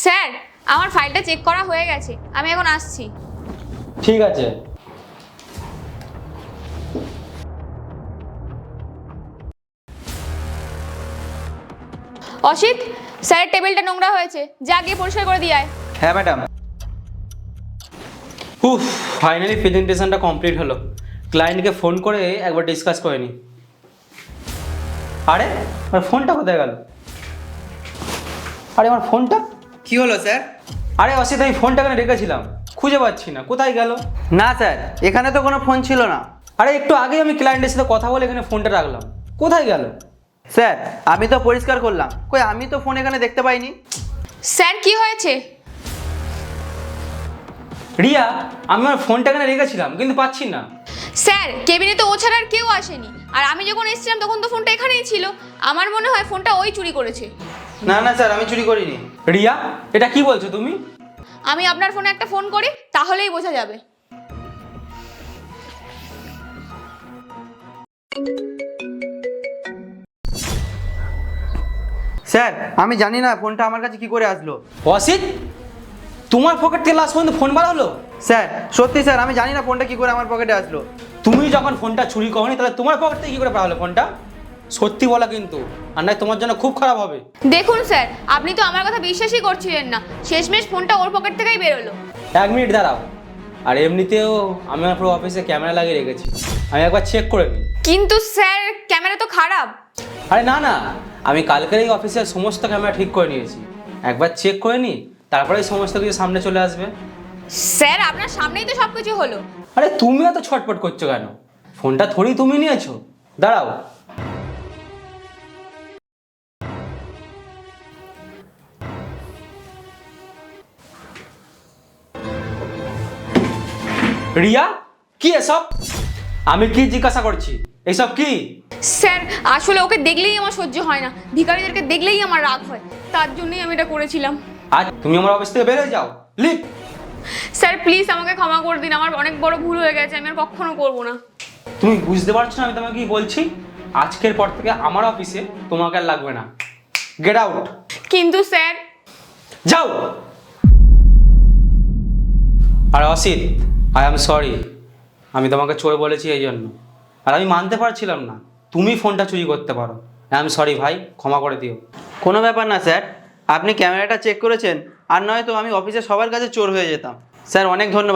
Sir, আমার ফাইলটা check করা হয়ে গেছে, আমি এখন আসছি। ঠিক আছে। অসিত, স্যারের টেবিলটা নোংরা হয়েছে, যা গিয়ে পরিষ্কার করে দিয়ে আয়। হ্যাঁ ম্যাডাম। ফাইনালি প্রেজেন্টেশনটা কমপ্লিট হলো। ক্লায়েন্টকে ফোন করে একবার ডিসকাস করে নি। আরে আমার ফোনটা কোথায় গেল? আরে আমার ফোনটা কি হলো স্যার? আরে অসিত, আমি ফোনটা এখানে রেখেছিলাম, খুঁজে পাচ্ছি না, কোথায় গেল? না স্যার, এখানে তো কোনো ফোন ছিল না। আরে একটু আগেই আমি ক্লায়েন্টের সাথে কথা বলে এখানে ফোনটা রাখলাম, কোথায় গেল? স্যার আমি তো পরিষ্কার করলাম, কই আমি তো ফোন এখানে দেখতে পাইনি। স্যার, কি হয়েছে? রিয়া, আমি আমার ফোনটা এখানে রেখেছিলাম কিন্তু পাচ্ছি না। স্যার, কেবিনে তো ও ছাড়া আর কেউ আসেনি, আর আমি যখন এসেছিলাম তখন তো ফোনটা এখানেই ছিল। আমার মনে হয় ফোনটা ওই চুরি করেছে। না না স্যার, আমি চুরি করিনি। রিয়া, এটা কি বলছো তুমি? আমি আপনার ফোনে একটা ফোন করি, তাহলেই বোঝা যাবে। স্যার আমি জানি না ফোনটা আমার কাছে কি করে আসলো। অসিত, তোমার পকেট থেকে লাস্ট পর্যন্ত ফোন বার হলো? স্যার সত্যি স্যার, আমি জানি না ফোনটা কি করে আমার পকেটে আসলো। তুমি যখন ফোনটা চুরি করনি তাহলে তোমার পকেট থেকে কি করে পাওয়া হলো ফোনটা? সত্যি বলা কিন্তু, আর নয় তোমার জন্য খুব খারাপ হবে। দেখুন স্যার, আপনি তো আমার কথা বিশ্বাসই করছিলেন না, শেষমেশ ফোনটা ওর পকেট থেকেই বেরোলো। 1 মিনিট দাঁড়াও। আর এমনিতেও আমি আমার পুরো অফিসে ক্যামেরা লাগিয়ে রেখেছি, আমি একবার চেক করে নিই। কিন্তু স্যার, ক্যামেরা তো খারাপ। আরে না না, আমি কালকের এই অফিসের সমস্ত ক্যামেরা ঠিক করে নিয়েছি, একবার চেক করে নিই, তারপরেই সমস্ত কিছু সামনে চলে আসবে। স্যার, আপনার সামনেই তো সব কিছু হলো। আরে তুমি এত ছটপট করছো কেন? ফোনটা থোড়ি তুমি নিয়েছো, দাঁড়াও। রিয়া, কি এসব? আমি কি জিজ্ঞাসা করছি, এসব কি? স্যার, আসলে ওকে দেখলেই আমার সহ্য হয় না, ভিখারিদেরকে দেখলেই আমার রাগ হয়, তার জন্যই আমি এটা করেছিলাম। আজ তুমি আমার অফিস থেকে বের হয়ে যাও, লিভ। স্যার প্লিজ আমাকে ক্ষমা করে দিন, আমার অনেক বড় ভুল হয়ে গেছে, আমি আর কখনো করবো না। তুমি বুঝতে পারছো না আমি তোমাকে কি বলছি? আজকের পর থেকে আমার অফিসে তোমাকে আর লাগবে না, গেট আউট। কিন্তু স্যার। যাও। আর অসিত, আই এম সরি, আমি তোমাকে চোর বলেছি এই জন্য, আর আমি মানতে পারছিলাম না তুমি ফোনটা চুরি করতে পারো। আই এম সরি ভাই, ক্ষমা করে দিও। কোনো ব্যাপার না স্যার, আপনি ক্যামেরাটা চেক করেছেন, আর নয়তো আমি অফিসে সবার কাছে চোর হয়ে যেতাম। স্যার অনেক ধন্যবাদ।